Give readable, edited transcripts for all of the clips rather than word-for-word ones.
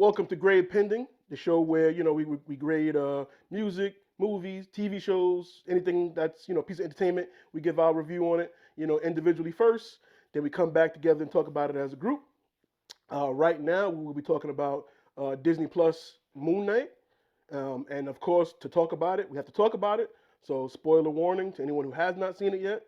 Welcome to Grade Pending, the show where we grade music, movies, TV shows, anything that's a piece of entertainment. We give our review on it, individually first. Then we come back together and talk about it as a group. Right now, we will be talking about Disney Plus Moon Knight, and of course, to talk about it, we have to talk about it. So, spoiler warning to anyone who has not seen it yet.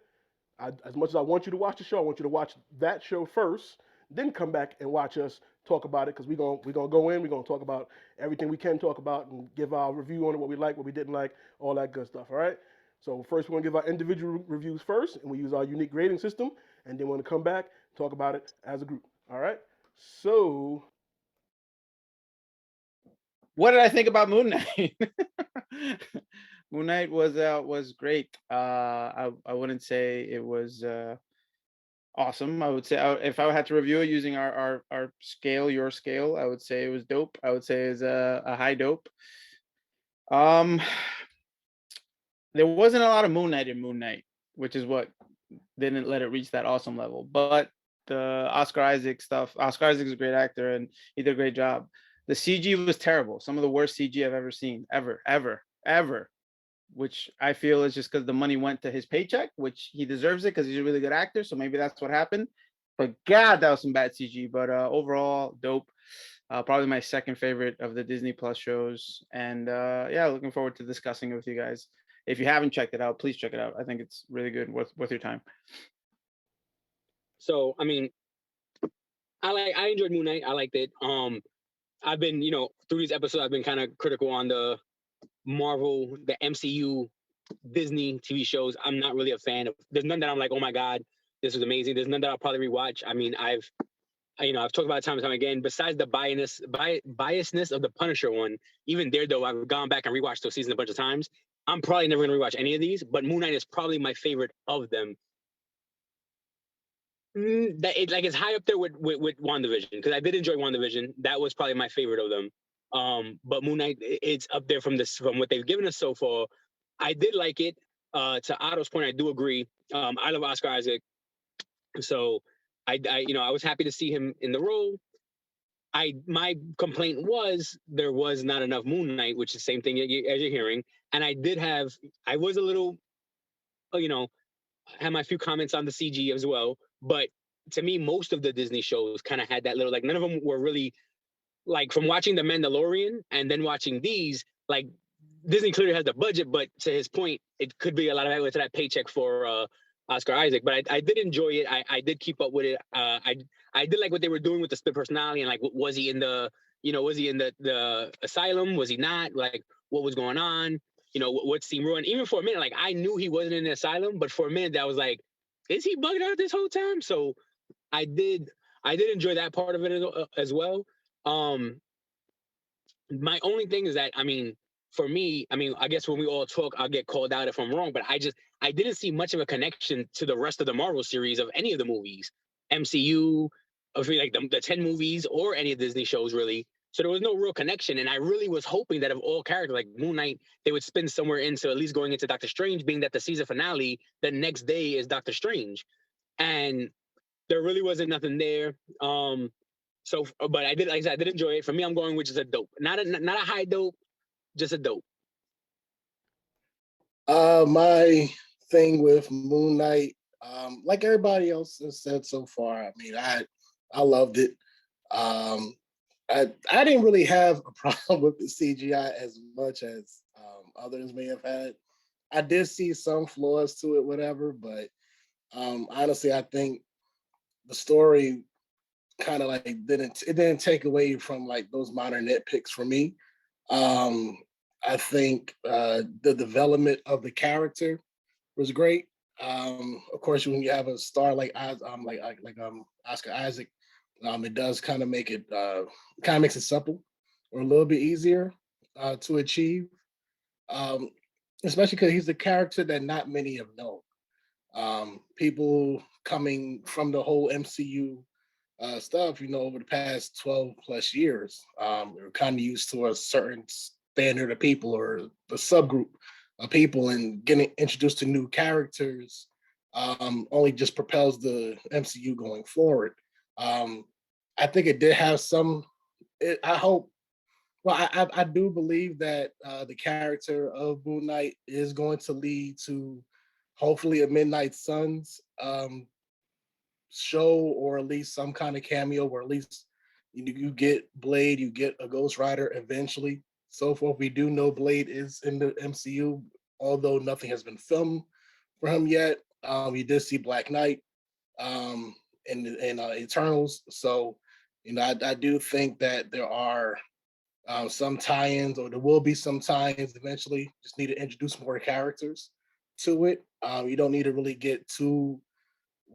As much as I want you to watch the show, I want you to watch that show first, then come back and watch us talk about it because we're gonna go in, we're gonna talk about everything we can talk about and give our review on it, what we like, what we didn't like, all that good stuff. All right. So first, we're gonna give our individual reviews first, and we use our unique grading system, and then we're gonna come back and talk about it as a group. All right. So What did I think about Moon Knight? Moon Knight was great. I wouldn't say it was awesome. I would say if I had to review it using our scale, your scale, I would say it was dope. I would say it's a high dope. Um, there wasn't a lot of Moon Knight in Moon Knight, which is what didn't let it reach that awesome level. But the Oscar Isaac stuff, Oscar Isaac's a great actor and he did a great job. The CG was terrible. Some of the worst CG I've ever seen, ever. Which I feel is just because the money went to his paycheck, which he deserves it because he's a really good actor. So maybe that's what happened. But God, that was some bad CG. But overall, dope. Probably my second favorite of the Disney Plus shows. And yeah, looking forward to discussing it with you guys. If you haven't checked it out, please check it out. I think it's really good, worth your time. So I mean, I enjoyed Moon Knight. I liked it. I've been through these episodes, I've been kind of critical on the Marvel, the MCU, Disney TV shows. I'm not really a fan of. There's none that I'm like, oh my god, this is amazing. There's none that I'll probably rewatch. I mean, I've talked about it time and time again. Besides the biasness of the Punisher one, even there though, I've gone back and rewatched those seasons a bunch of times. I'm probably never gonna rewatch any of these, but Moon Knight is probably my favorite of them. It's high up there with WandaVision because I did enjoy WandaVision. That was probably my favorite of them. But Moon Knight, it's up there from what they've given us so far. I did like it. To Otto's point, I do agree. I love Oscar Isaac, so I was happy to see him in the role. My complaint was there was not enough Moon Knight, which is the same thing as you're hearing. And I was a little, had my few comments on the CG as well. But to me, most of the Disney shows kind of had that little, like, none of them were really, like, from watching The Mandalorian and then watching these, like, Disney clearly has the budget, but to his point, it could be a lot of that to that paycheck for Oscar Isaac. But I did enjoy it. I did keep up with it. I did like what they were doing with the split personality and, like, was he in the asylum? Was he not? Like, what was going on? What seemed ruined? Even for a minute, like, I knew he wasn't in the asylum, but for a minute, that was like, is he bugged out this whole time? So I did enjoy that part of it as well. My only thing is that, I mean, for me, I mean, I guess when we all talk, I'll get called out if I'm wrong, but I didn't see much of a connection to the rest of the Marvel series of any of the movies, MCU, of like the 10 movies or any of the Disney shows, really. So there was no real connection. And I really was hoping that of all characters, like Moon Knight, they would spin somewhere into at least going into Doctor Strange, being that the season finale, the next day is Doctor Strange. And there really wasn't nothing there. But I did, like I said, I did enjoy it. For me, I'm going with just a dope, not a high dope, just a dope. My thing with Moon Knight, like everybody else has said so far, I mean, I loved it. I didn't really have a problem with the CGI as much as others may have had. I did see some flaws to it, whatever, but honestly, I think the story kind of like didn't take away from like those minor nitpicks for me. I think the development of the character was great. Of course, when you have a star like Oscar Isaac, it does kind of make it makes it supple or a little bit easier to achieve. Especially because he's a character that not many have known. People coming from the whole MCU stuff, over the past 12 plus years, we're kind of used to a certain standard of people or the subgroup of people, and getting introduced to new characters only just propels the MCU going forward. I think it did have some I hope. Well, I do believe that the character of Moon Knight is going to lead to hopefully a Midnight Suns show, or at least some kind of cameo, or at least you get Blade, you get a Ghost Rider eventually. So forth. We do know Blade is in the MCU, although nothing has been filmed for him yet. We did see Black Knight um, in Eternals. So, I do think that there are some tie-ins, or there will be some tie-ins eventually. Just need to introduce more characters to it. You don't need to really get too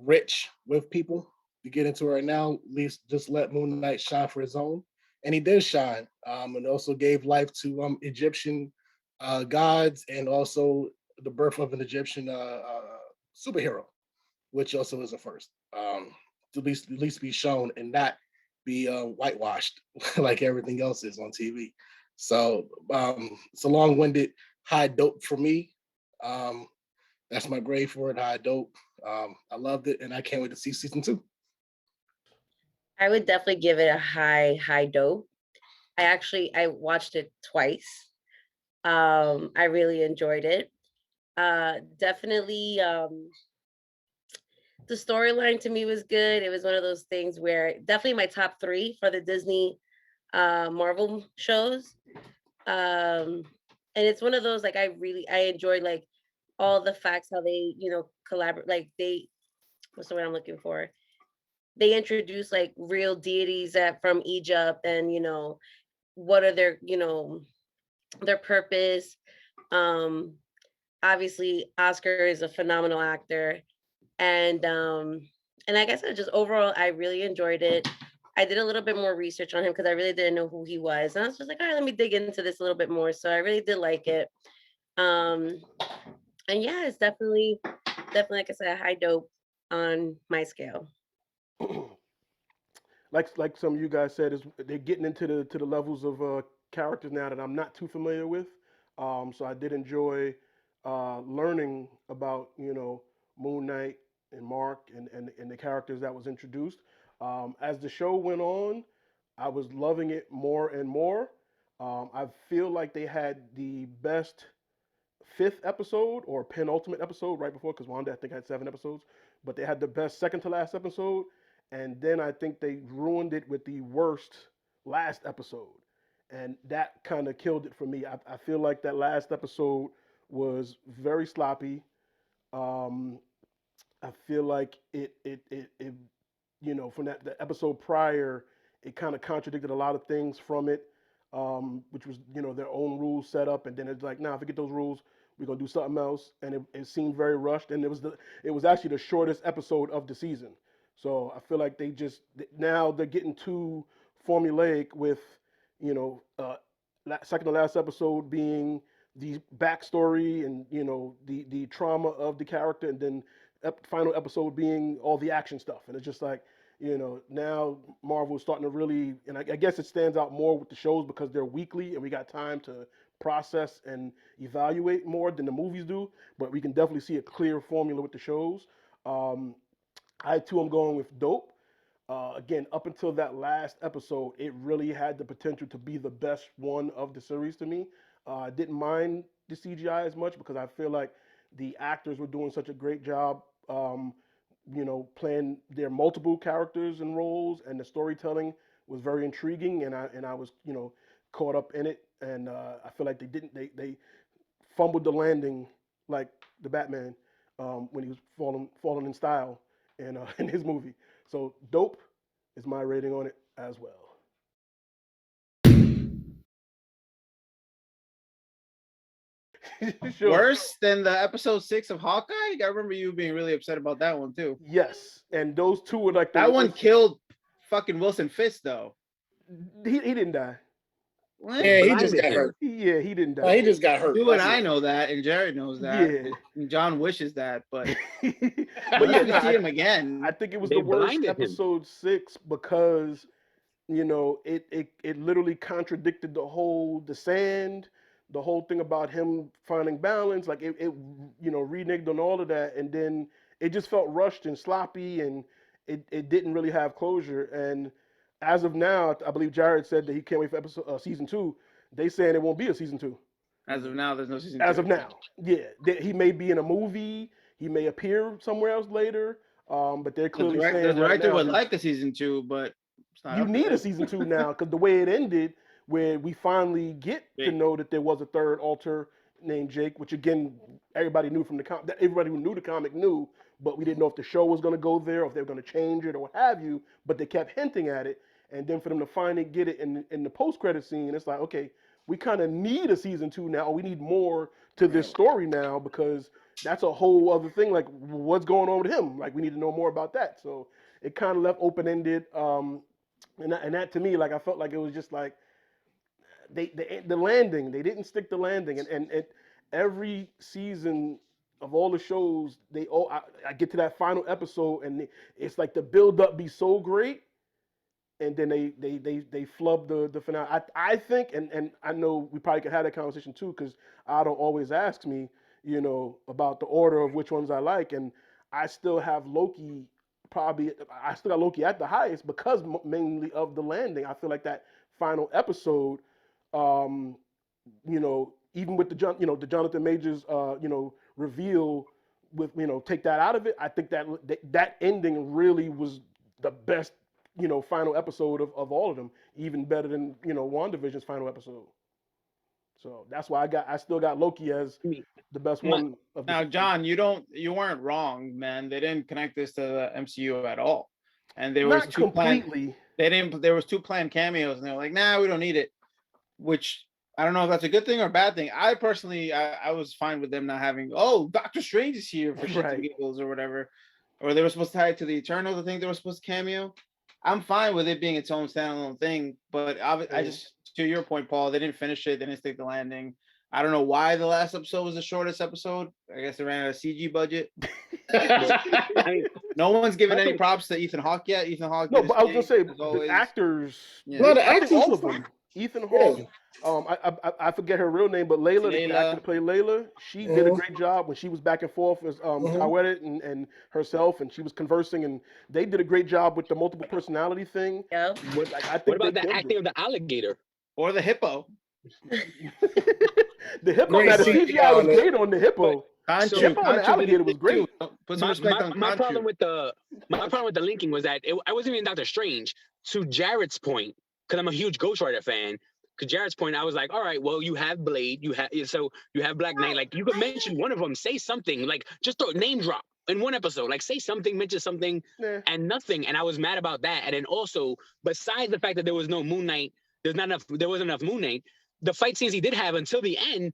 rich with people to get into it right now. At least just let Moon Knight shine for his own, and he did shine. And also gave life to Egyptian gods, and also the birth of an Egyptian superhero, which also is a first. To at least be shown and not be whitewashed like everything else is on TV. So it's a long-winded high dope for me. Um, that's my grade for it. High dope. I loved it, and I can't wait to see season two. I would definitely give it a high dope. I watched it twice. I really enjoyed it. Definitely the storyline to me was good. It was one of those things where definitely my top three for the Disney Marvel shows. Um and it's one of those like I enjoyed like all the facts how they, collaborate like they what's the word I'm looking for? They introduce like real deities that from Egypt and what are their purpose. Um Obviously Oscar is a phenomenal actor, and like I said, just overall I really enjoyed it. I did a little bit more research on him because I really didn't know who he was, and I was just like, all right, let me dig into this a little bit more. So I really did like it. Um and yeah, it's definitely like I said, a high dope on my scale. Like some of you guys said, is they're getting into the levels of characters now that I'm not too familiar with. So I did enjoy learning about Moon Knight and Mark and the characters that was introduced. As the show went on, I was loving it more and more. I feel like they had the best fifth episode or penultimate episode right before, because Wanda I think had 7 episodes, but they had the best second to last episode, and then I think they ruined it with the worst last episode, and that kind of killed it for me. I feel like that last episode was very sloppy. Um, I feel like it from the episode prior, it kind of contradicted a lot of things from it, which was their own rules set up, and then it's like, nah, forget those rules. We're gonna do something else, and it seemed very rushed, and it was actually the shortest episode of the season. So I feel like now they're getting too formulaic with second to last episode being the backstory and the trauma of the character, and then final episode being all the action stuff, and it's just like now Marvel is starting to really, and I guess it stands out more with the shows because they're weekly and we got time to process and evaluate more than the movies do. But we can definitely see a clear formula with the shows. Um, I too am going with dope. Again, up until that last episode, it really had the potential to be the best one of the series to me. I didn't mind the CGI as much because I feel like the actors were doing such a great job, playing their multiple characters and roles, and the storytelling was very intriguing, and I was caught up in it, and I feel like they fumbled the landing like the Batman when he was falling in style in in his movie. So dope is my rating on it as well. Sure. Worse than the episode 6 of Hawkeye? I remember you being really upset about that one too. Yes, and those two were like the That one worst. killed fucking Wilson Fisk though. He didn't die. What? Yeah, They he just blinded got him. hurt. He didn't No, he die. just got hurt. You and That's I it. know that, and Jared knows that. Yeah. And John wishes that, but But yeah, once we no, see him I again, think it was They the worst blinded him. episode 6 because it literally contradicted the sand, the whole thing about him finding balance, like it reneged on all of that, and then it just felt rushed and sloppy, and it didn't really have closure. And as of now, I believe Jared said that he can't wait for season 2. They saying it won't be a season 2. As of now, there's no season As 2. of now, yeah, he may be in a movie. He may appear somewhere else later. But they're The clearly director, saying right now would like a season 2, but it's not you up to need a them. season 2 now because the way it ended, where we finally get to Jake. know that there was a third alter named Jake, which again everybody knew from the everybody who knew the comic knew, but we didn't know if the show was going to go there or if they were going to change it or what have you. But they kept hinting at it, and then for them to finally get it in the post credit scene, it's like, okay, we kind of need a season 2 now. We need more to this story now because that's a whole other thing. Like, what's going on with him? Like, we need to know more about that. So it kind of left open ended. And that to me, like, I felt like it was just like the landing. They didn't stick the landing, and every season of all the shows, I get to that final episode, and it's like the build up be so great, and then they flub the finale. I think, and I know we probably could have that conversation too, because Otto always asks me, about the order of which ones I like, and I still have Loki. I still got Loki at the highest because mainly of the landing. I feel like that final episode, um, even with the Jonathan Majors, reveal with, take that out of it. I think that ending really was the best, final episode of all of them, even better than, WandaVision's final episode. So that's why I still got Loki as the best one of the Now, John, you weren't wrong, man. They didn't connect this to the MCU at all, and there was not two planned. completely. There was 2 planned cameos, and they were like, "Nah, we don't need it." Which I don't know if that's a good thing or a bad thing. I personally, I was fine with them not having. Oh, Doctor Strange is here for shits and giggles or whatever, or they were supposed to tie it to the Eternals. I think they were supposed to cameo. I'm fine with it being its own standalone thing, but I just, to your point, Paul, they didn't finish it. They didn't stick the landing. I don't know why the last episode was the shortest episode. I guess they ran out of CG budget. I mean, No one's given any props to Ethan Hawke yet. Ethan Hawke. No, did but I his was gonna thing, say as the always. actors. Yeah. No, the I think actors all was of them. fine. Ethan Yeah. Hawke. I forget her real name, but Layla, the actor that played Layla, she did a great job when she was back and forth as Taweret and herself, and she was conversing, and they did a great job with the multiple personality thing. Yeah. I think what about they the killed acting it. of the alligator? Or the hippo. The hippo, Great now the CGI CGI was on it. great on the hippo. Conchu, The hippo and the Conchu did alligator it was too. great. Put some respect on My Conchu. problem with the linking was that I wasn't even Doctor Strange. To Jared's point, because I'm a huge Ghost Rider fan. To Jared's point, I was like, all right, well, you have Blade, you have Black Knight. Like, you could mention one of them, say something, like just throw name drop in one episode, like say something, mention something, and nothing. And I was mad about that. And then also, besides the fact that there was no Moon Knight, there wasn't enough Moon Knight. The fight scenes he did have until the end,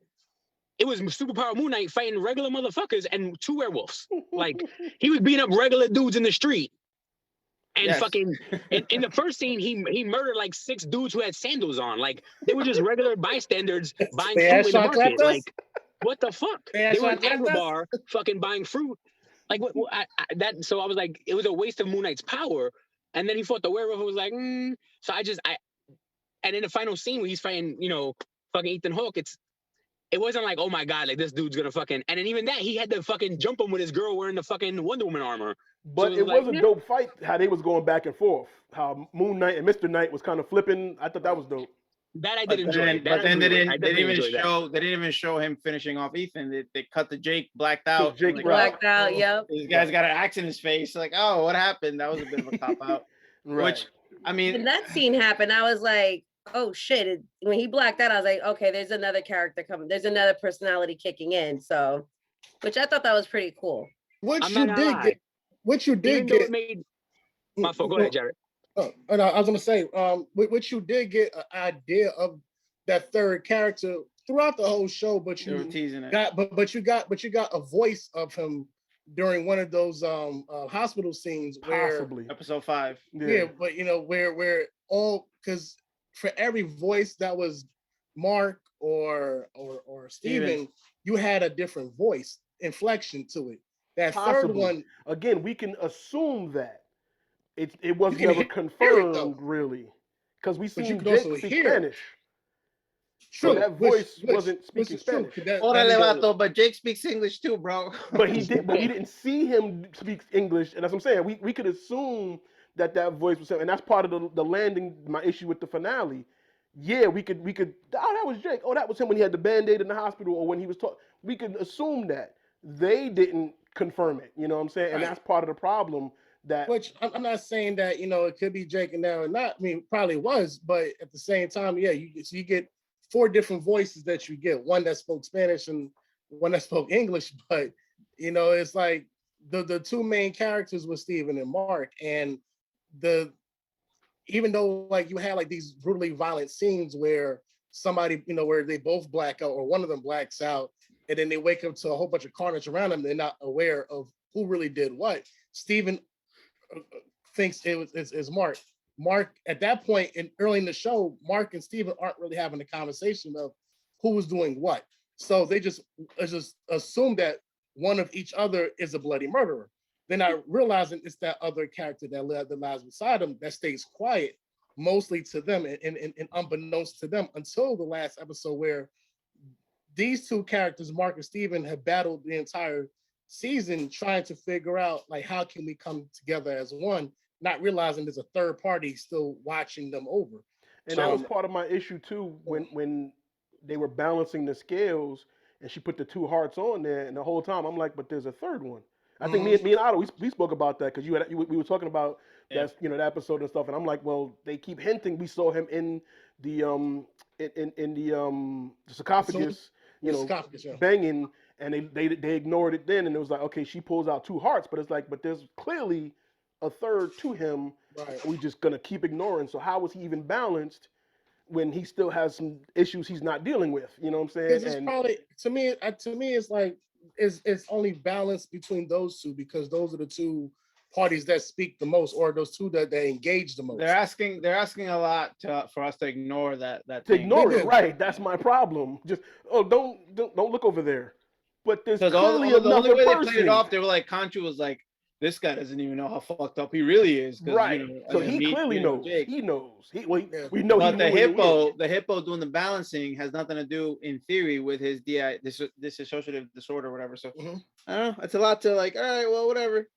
it was superpower Moon Knight fighting regular motherfuckers and 2 werewolves. Like, he was beating up regular dudes in the street. And fucking in the first scene, he murdered like 6 dudes who had sandals on. Like, they were just regular bystanders buying fruit in the market. Like, what the fuck? They were in Agrabah fucking buying fruit. Like, so I was like, it was a waste of Moon Knight's power. And then he fought the werewolf. I was like, So and in the final scene where he's fighting, fucking Ethan Hawke, it wasn't like, oh my God, like this dude's gonna fucking, and then even that, he had to fucking jump him with his girl wearing the fucking Wonder Woman armor. But So it was a dope fight, how they was going back and forth. How Moon Knight and Mr. Knight was kind of flipping. I thought that was dope. That I did enjoy. But then they didn't even show him finishing off Ethan. They cut the Jake blacked out. Jake like, blacked out, yep. This guy's got an axe in his face. Like, oh, what happened? That was a bit of a cop out. Right. Which, I mean, when that scene happened, I was like, oh shit. When he blacked out, I was like, okay, there's another character coming. There's another personality kicking in. So, which I thought that was pretty cool. What you did get. My fault. Go ahead, Jared. And I was gonna say, what you did get an idea of that third character throughout the whole show, but you were teasing it. but you got a voice of him during one of those hospital scenes where Possibly. Episode 5. Yeah, but where all, because for every voice that was Mark or Steven, you had a different voice inflection to it. That third one, again, we can assume that it was never confirmed really, because we seen Jake speak Spanish. True, so that voice wasn't speaking Spanish. But Jake speaks English too, bro. But he did. But we didn't see him speak English, and that's what I'm saying. We could assume that voice was him, and that's part of the landing. My issue with the finale. Yeah, we could. Oh, that was Jake. Oh, that was him when he had the band-aid in the hospital, or when he was talking. We could assume that they didn't confirm it. You know what I'm saying? And Right. that's part of the problem. That Which I'm not saying that it could be Jake and now or not. I mean, probably was, but at the same time, yeah, you get 4 different voices that you get. One that spoke Spanish and one that spoke English. But it's like the 2 main characters were Steven and Mark, and the even though like you had like these brutally violent scenes where somebody where they both black out or one of them blacks out, and then they wake up to a whole bunch of carnage around them. They're not aware of who really did what. Steven thinks it's Mark. Mark at that point in early in the show, Mark and Steven aren't really having a conversation of who was doing what. So they just assume that one of each other is a bloody murderer. They're not realizing it's that other character that lies beside them that stays quiet, mostly to them and unbeknownst to them until the last episode where these 2 characters, Mark and Steven, have battled the entire season trying to figure out like how can we come together as one, not realizing there's a third party still watching them over. And that was part of my issue too when they were balancing the scales and she put the 2 hearts on there, and the whole time I'm like, but there's a third one. I think me and Otto we spoke about that because we were talking about that that episode and stuff, and I'm like, well, they keep hinting we saw him in the in the sarcophagus, sarcophagus, yeah. banging, and they ignored it then, and it was like, okay, she pulls out 2 hearts, but it's like, but there's clearly a third to him. Right. We just gonna keep ignoring. So how is he even balanced when he still has some issues he's not dealing with? You know what I'm saying? It's probably to me it's like it's only balanced between those 2 because those are the 2 parties that speak the most, or those 2 that they engage the most. They're asking a lot for us to ignore that to thing. ignore it, right? That's my problem. Just don't look over there. But there's clearly the only way person. they played it off, they were like, Conchu was like, this guy doesn't even know how fucked up he really is. Right. So he clearly knows. Jake. He knows. We know. But the hippo doing the balancing has nothing to do, in theory, with his dissociative disorder or whatever. So I don't know. It's a lot to like. All right, well, whatever.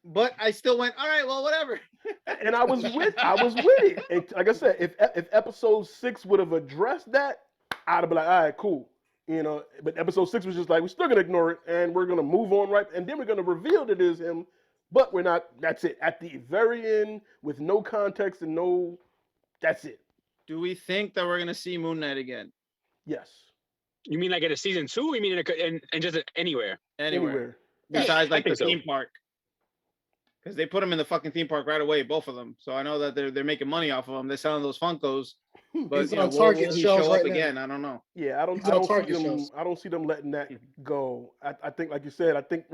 But I still went. All right, well, whatever. And I was with it. And like I said, if episode 6 would have addressed that, I'd have been like, all right, cool. But episode 6 was just like, we're still gonna ignore it and we're gonna move on, right? And then we're gonna reveal that it is him. But we're not. That's it. At the very end, with no context and no, that's it. Do we think that we're gonna see Moon Knight again? Yes. You mean like in a season 2? Or you mean in just anywhere? Anywhere. Besides like the so. theme park, because they put him in the fucking theme park right away, both of them. So I know that they're making money off of them. They're selling those Funkos. But He's will he show up again? I don't know. Yeah, I don't see them letting that go. I think, like you said, I think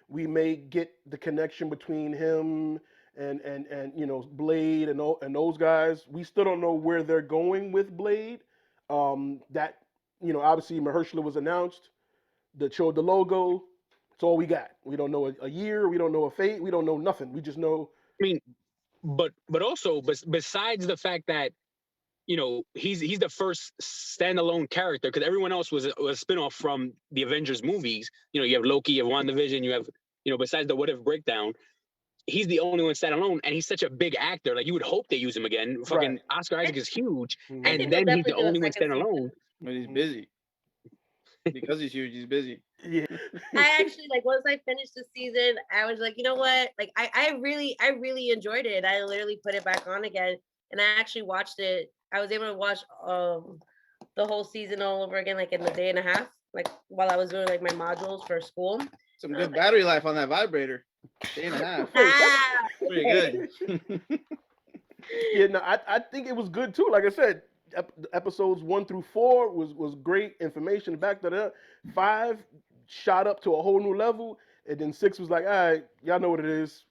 we may get the connection between him and Blade and those guys. We still don't know where they're going with Blade. That obviously Mahershala was announced. That showed the logo. That's all we got. We don't know a year. We don't know a fate. We don't know nothing. We just know. I mean, but also, besides the fact that he's the first standalone character, because everyone else was a spinoff from the Avengers movies. You have Loki, you have WandaVision, you have besides the What If breakdown, he's the only one standalone, and he's such a big actor. Like you would hope they use him again. Fucking Right. Oscar Isaac is huge, Mhm. and then he's the only one standalone. But he's busy. Because he's huge, he's busy. Yeah. I actually once I finished the season, I was like, you know what? Like I really enjoyed it. I literally put it back on again, and I actually watched it. I was able to watch the whole season all over again, like in a day and a half, like while I was doing like my modules for school. Some good battery life on that vibrator. Day and a half. Ah, Pretty good. Yeah, no, I think it was good too. Like I said, episodes 1 through 4 was great information. Back to that 5 shot up to a whole new level, and then 6 was like, all right, y'all know what it is.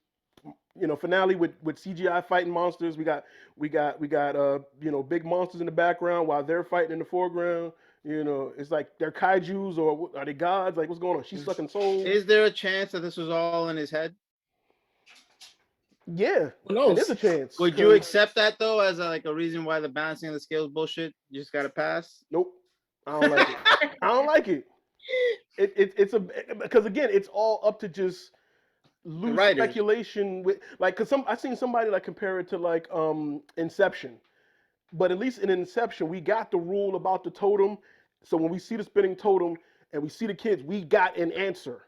Finale with CGI fighting monsters. We got big monsters in the background while they're fighting in the foreground. It's like they're kaijus or are they gods? Like what's going on? She's sucking souls. Is there a chance that this was all in his head? Yeah, Who knows? there's a chance. Would you accept that though as a reason why the balancing of the scales bullshit? You just gotta pass. Nope. I don't like it. I don't like it. It's because again, it's all up to just loose writers. speculation with like, cause I seen somebody like compare it to like Inception, but at least in Inception we got the rule about the totem, so when we see the spinning totem and we see the kids, we got an answer.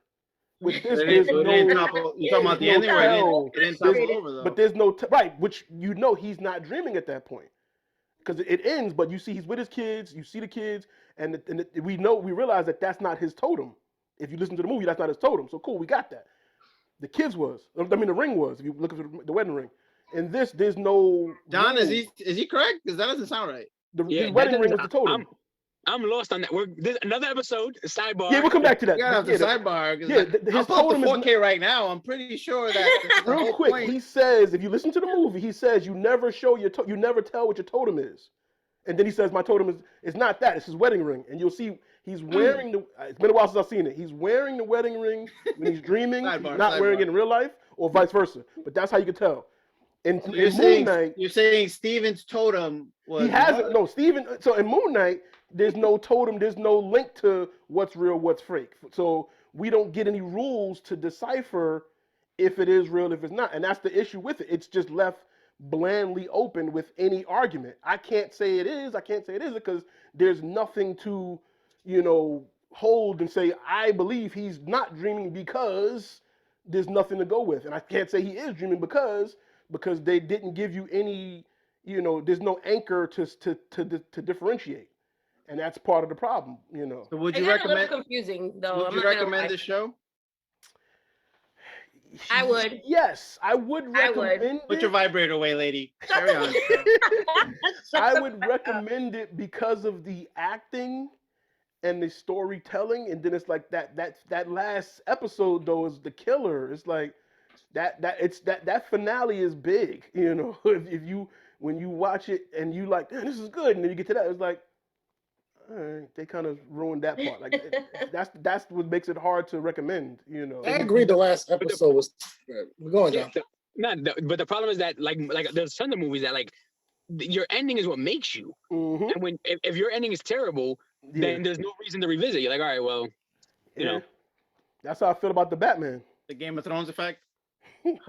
With this, there's So it didn't no, topple. You talking there's about the no ending where tell. it didn't There's, topple over though? but there's no right, which you know he's not dreaming at that point because it ends. But you see he's with his kids. You see the kids, and we realize that that's not his totem. If you listen to the movie, that's not his totem. So cool, we got that. The kids was. I mean, the ring was. If you look at the wedding ring. In this, there's no. John, rule. is he correct? Because that doesn't sound right. His wedding ring was the totem. I'm lost on that. There's another episode, sidebar. Yeah, we'll come back to that. You gotta have the sidebar. Yeah, I'll pull up the 4K right now. I'm pretty sure that the real whole quick. point. He says, if you listen to the movie, he says you never show you never tell what your totem is, and then he says my totem is not that. It's his wedding ring, and you'll see he's wearing the. It's been a while since I've seen it. He's wearing the wedding ring when he's dreaming. He's not wearing it in real life, or vice versa. But that's how you can tell. In Moon Knight, you're saying Steven's totem was. He hasn't. No, Steven. So in Moon Knight, there's no totem. There's no link to what's real, what's fake. So we don't get any rules to decipher if it is real, if it's not. And that's the issue with it. It's just left blandly open with any argument. I can't say it is. I can't say it isn't because there's nothing to, hold and say, I believe he's not dreaming because there's nothing to go with. And I can't say he is dreaming because they didn't give you any, there's no anchor to differentiate. And that's part of the problem, So would you It's a recommend? little confusing though. Would you recommend this show? I would. Yes, I would recommend it. Put your vibrator away, lady. Carry on. I would recommend it because of the acting and the storytelling, and then it's like that last episode though is the killer. It's like that finale is big, if you when you watch it and you like, this is good, and then you get to that, it's like, all right, they kind of ruined that part. Like that's what makes it hard to recommend, I agree. The last episode was good. We're going, John. But the problem is that like there's tons of movies that like your ending is what makes you. Mm-hmm. And if your ending is terrible, then there's no reason to revisit. You're like, all right, well, you know. That's how I feel about the Batman. The Game of Thrones effect.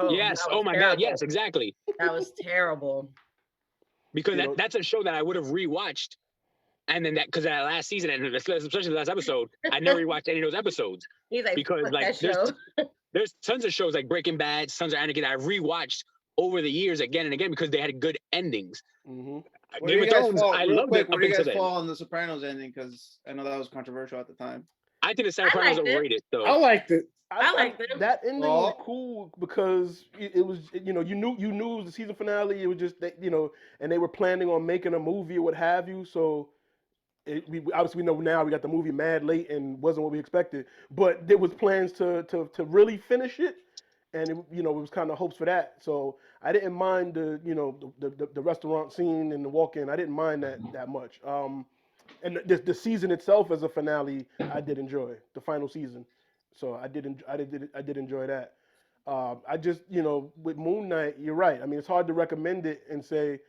Yes. Oh my God. Yes, exactly. That was terrible. Because that's a show that I would have rewatched. And then because that last season, and especially the last episode, I never rewatched any of those episodes. He's like, because like there's tons of shows like Breaking Bad, Sons of Anarchy that I've rewatched over the years again and again because they had good endings. Mm-hmm. Game of Thrones, I loved it. Where do you guys fall on the Sopranos ending? Because I know that was controversial at the time. I think the Sopranos was overrated. So I liked it. I liked it. That ending was cool because it was, you knew it was the season finale. It was just, and they were planning on making a movie or what have you. So obviously we know now we got the movie mad late and wasn't what we expected. But there was plans to really finish it, and it was kind of hopes for that. So I didn't mind the restaurant scene and the walk-in. I didn't mind that much. And the season itself as a finale, I did enjoy the final season. So I did enjoy that. I just with Moon Knight, you're right. I mean, it's hard to recommend it and say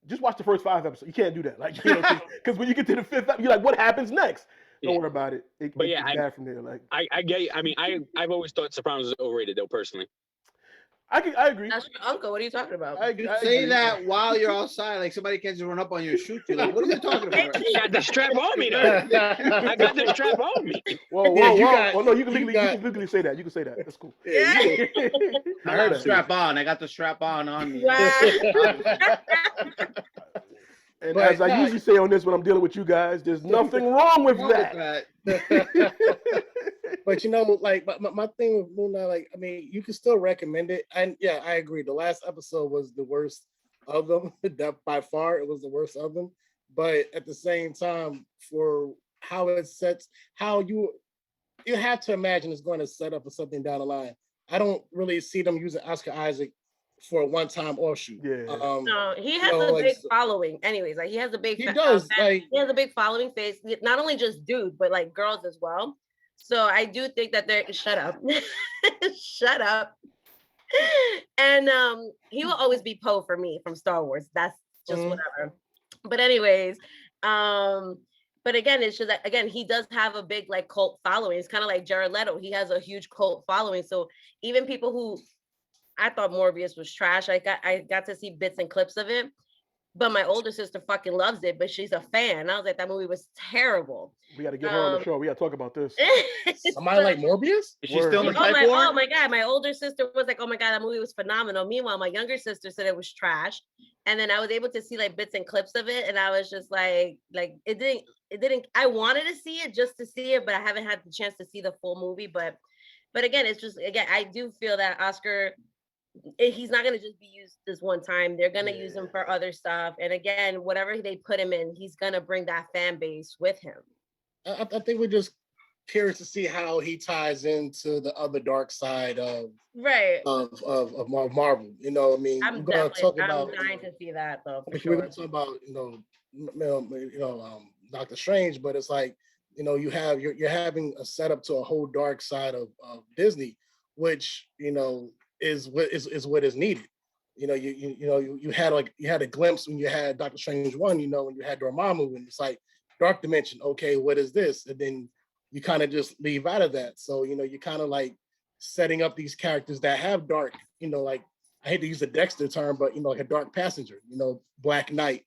just watch the first 5 episodes. You can't do that, like because when you get to the 5th, you're like, what happens next? Don't worry about it. It's bad from there. Like I get you. I mean, I've always thought Sopranos was overrated though, personally. I agree. That's your uncle. What are you talking about? I say that while you're outside, like somebody can just run up on you and shoot you. Like, what are you talking about? I got the strap on me, though. I got the strap on me. Whoa. Well, no, you can legally say that. You can say that. That's cool. Yeah. I heard the strap on. I got the strap on me. And as I usually say on this when I'm dealing with you guys, there's nothing wrong with that. But like my thing with Moon Knight, like, I mean, you can still recommend it. And yeah, I agree. The last episode was the worst of them. That by far it was the worst of them. But at the same time, for how it sets, how you have to imagine it's going to set up for something down the line. I don't really see them using Oscar Isaac for a one-time offshoot. Yeah. No, he has a big following. Anyways, like he has a big. He does. He has a big following face. Not only just dudes, but like girls as well. So I do think that they're shut up. Shut up. And he will always be Poe for me from Star Wars. That's just whatever. But anyways, but again, it's just that again, he does have a big like cult following. It's kind of like Jared Leto. He has a huge cult following. So even people who I thought Morbius was trash, I got to see bits and clips of it. But my older sister fucking loves it, but she's a fan. I was like, that movie was terrible. We got to get her on the show. We got to talk about this. Somebody like Morbius? Is she still in the Oh type my, war? oh my god, my older sister was like, oh my god, that movie was phenomenal. Meanwhile, my younger sister said it was trash. And then I was able to see like bits and clips of it, and I was just like it didn't. I wanted to see it just to see it, but I haven't had the chance to see the full movie. But again, it's just again, I do feel that Oscar, he's not going to just be used this one time. They're going to use him for other stuff. And again, whatever they put him in, he's going to bring that fan base with him. I think we're just curious to see how he ties into the other dark side of Marvel. You know, I mean, I'm we're going to talk about. I'm dying to see that though. For we're sure. going to talk about Doctor Strange, but it's like you're having a setup to a whole dark side of Disney, which is what is needed. You had a glimpse when you had Doctor Strange 1, when you had Dormammu, and it's like dark dimension. Okay, what is this? And then you kind of just leave out of that. So you're kind of like setting up these characters that have dark. Like I hate to use the Dexter term, but like a dark passenger. Black Knight.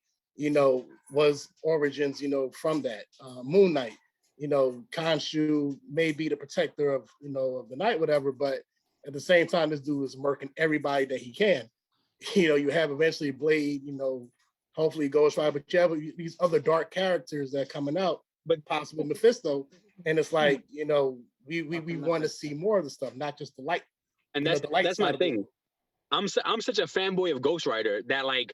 Was origins. From that. Moon Knight. Khonshu may be the protector of of the night, whatever, but at the same time, this dude is murking everybody that he can. You have eventually Blade, hopefully Ghost Rider, but you have these other dark characters that are coming out, but possibly Mephisto. And it's like, we want to see more of the stuff, not just the light. And that's my thing. I'm such a fanboy of Ghost Rider that like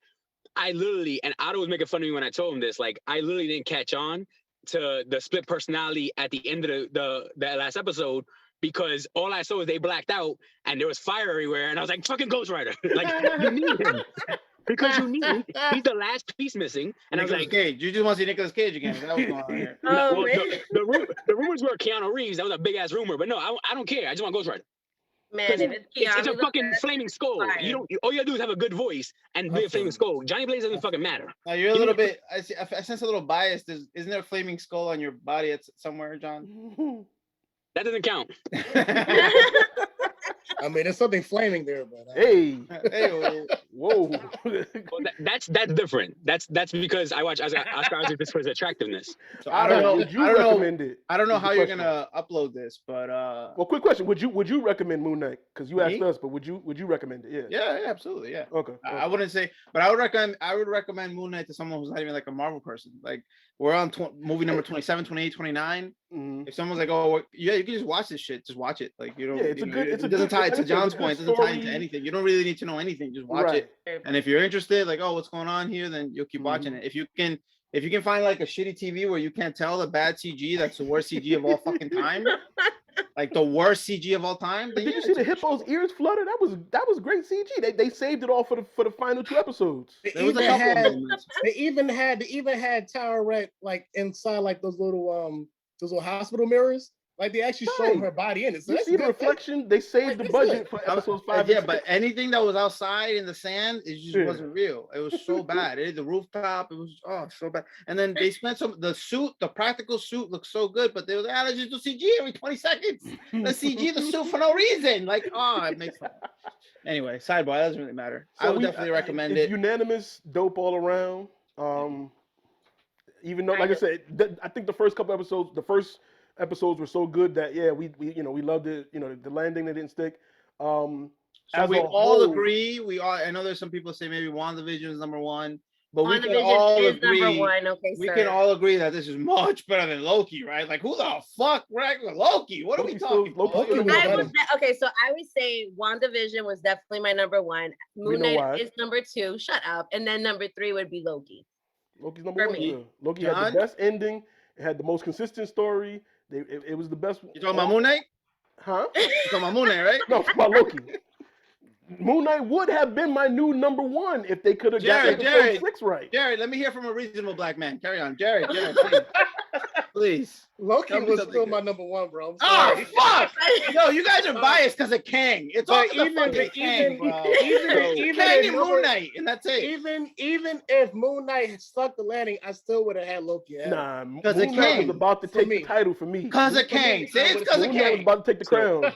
I literally, and Otto was making fun of me when I told him this, like I literally didn't catch on to the split personality at the end of the last episode, because all I saw was they blacked out and there was fire everywhere, and I was like, "Fucking Ghost Rider!" Like you need him because you need him. He's the last piece missing, and I was like, Cage. You just want to see Nicolas Cage again? That was going on here. Oh, the rumors were Keanu Reeves. That was a big ass rumor, but no, I don't care. I just want Ghost Rider. Man, if it's Keanu, it's a fucking flaming skull. fire. All you gotta do is have a good voice and be a flaming skull. Johnny Blaze doesn't fucking matter. Now you're a little bit. I sense a little bias. Isn't there a flaming skull on your body somewhere, John? That doesn't count. I mean, there's something flaming there, but hey, whoa. Well, that's different. That's because I watch Oscar Isaac for his attractiveness. So I don't know. Would you recommend it? I don't know how you're gonna upload this, but well, quick question: Would you recommend Moon Knight? Because you asked us, but would you recommend it? Yeah, absolutely, yeah. Okay. I wouldn't say, but I would recommend Moon Knight to someone who's not even like a Marvel person. Like we're on movie number 27, 28, 29. Mm-hmm. If someone's like, oh yeah, you can just watch this shit. Just watch it. Like you don't. Yeah, it doesn't tie to John's point. It doesn't tie into anything. You don't really need to know anything. Just watch it. And if you're interested, like, oh, what's going on here, then you'll keep watching it. If you can find like a shitty TV where you can't tell the bad CG, that's the worst CG of all fucking time. Like the worst CG of all time. Did you see the hippo's ears flutter? That was great CG. They saved it all for the final 2 episodes. They even had Tara Reid like inside like those little hospital mirrors. Like they actually showed her body in it. So you see the reflection? They saved the budget for episodes 5. Yeah, but anything that was outside in the sand, it just wasn't real. It was so bad. The rooftop, it was so bad. And then they spent the practical suit looked so good, but they were like, let's just do CG every 20 seconds. Let's CG the suit for no reason. Like, it makes fun. Anyway, sidebar, that doesn't really matter. So I would definitely recommend it. Unanimous, dope all around. Even though, like I said, I think the first episodes were so good that we loved it. The landing that didn't stick. And we all agree. I know there's some people say maybe WandaVision is number 1, but we can all agree. Number 1. Okay, we can all agree that this is much better than Loki, right? Like who the fuck ranked Loki? What are we talking about? Okay, so I would say WandaVision was definitely my number 1. Moon Knight is number 2. Shut up. And then number 3 would be Loki. Loki's number 1. Yeah. Loki had the best ending. It had the most consistent story. It was the best. You talking about Moon Knight? Huh? You talking about Moon Knight, right? No, I'm talking about Loki. Moon Knight would have been my new number one if they could have got Jared, episode Jared. 6 right. Jared, let me hear from a reasonable black man. Carry on. Jared, please. Please. Loki Tell me was something still good. my number one, bro. I'm Oh, sorry. fuck! Yo, you guys are biased because of Kang. It's all But because of even- fucking but Kang, even- bro. even Kang if and number- Moon Knight, and that's it. Even if Moon Knight had stuck the landing, I still would have had Loki. ahead. Nah, Moon 'Cause of Knight was Kang. about to For take me. the title for me. Because of For me, Kang. See, I it's would've- because of Moon Knight was Kang. about to take the So- crown.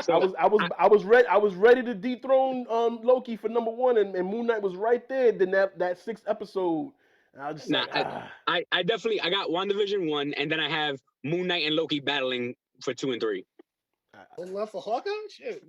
So I was ready to dethrone Loki for number one, and Moon Knight was right there. Then that sixth episode, and I was just Nah, like, I definitely I got WandaVision 1, and then I have Moon Knight and Loki battling for 2 and 3. One left for Hawkeye? Shit.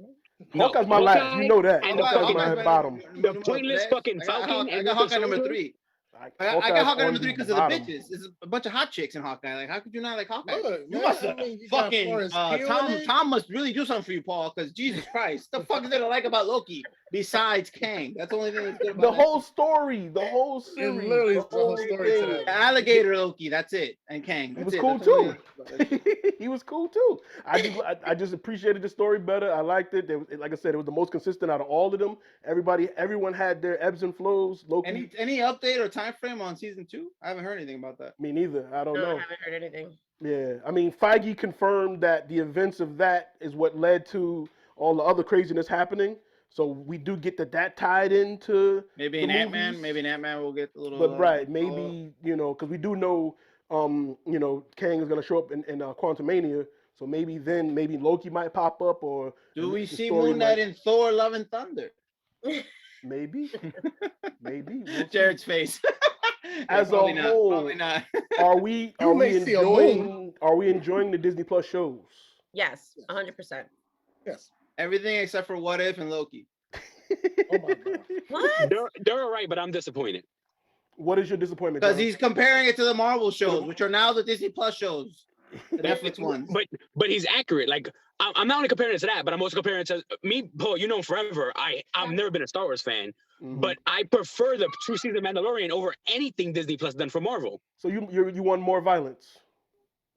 No, Hawkeye's my last. Hawkeye You know that. and the Hawkeye's fucking- my bottom. The pointless fucking Falcon I and got Winter Hawkeye number Soldier? 3. I Hawkeye's got Hawkeye on number 3 the because of the bottom. bitches. There's a bunch of hot chicks in Hawkeye. Like, how could you not like Hawkeye? Look, You man, must I have mean, you got fucking Florence Pugh in Tom. it. Tom must really do something for you, Paul. Because Jesus Christ, the fuck is there to like about Loki besides Kang? That's the only thing that's good about The that. whole story, the whole series, literally the is the whole story to thing. that. The alligator Loki. That's it. And Kang. He That's was it. cool That's the only too. thing about that. He was cool too. I just appreciated the story better. I liked it. Like I said, it was the most consistent out of all of them. Everyone had their ebbs and flows. Loki, Any update or time frame on season 2? I haven't heard anything about that. me neither. I don't No, I know. haven't heard anything. Yeah, I mean, Feige confirmed that the events of that is what led to all the other craziness happening. So we do get that tied into Maybe the an Ant-Man. movies. Maybe an Ant-Man will get a little. But right, maybe because we do know, Kang is gonna show up in Quantumania. So maybe Loki might pop up, or Do we the see story Moon Knight might- in Thor: Love and Thunder? Maybe, maybe. We'll see. Jared's face. As a Probably not, whole, probably not. Are we You may see a enjoying the Disney Plus shows? Yes, 100%. Yes. Everything except for What If and Loki. Oh my God. What? They're all right, but I'm disappointed. What is your disappointment? Because John? he's comparing it to the Marvel shows, which are now the Disney Plus shows, the Netflix ones. But he's accurate. Like I'm not only comparing it to that, but I'm also comparing it to me, Paul. You know, forever. I've never been a Star Wars fan, Mhm. but I prefer the true season of Mandalorian over anything Disney Plus done for Marvel. So you want more violence?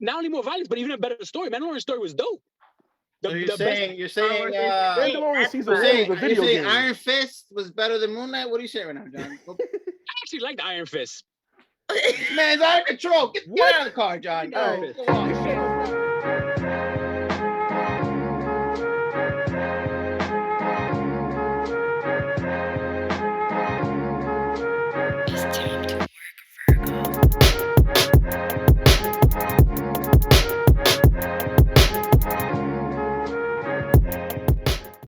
Not only more violence, but even a better story. Mandalorian story was dope. So you're saying Mandalorian season You're one was a you're video saying game. Iron Fist was better than Moon Knight? What are you saying right now, John? I actually liked Iron Fist. This man's out of control. Get What? out of the car, John. All Go, right. go on.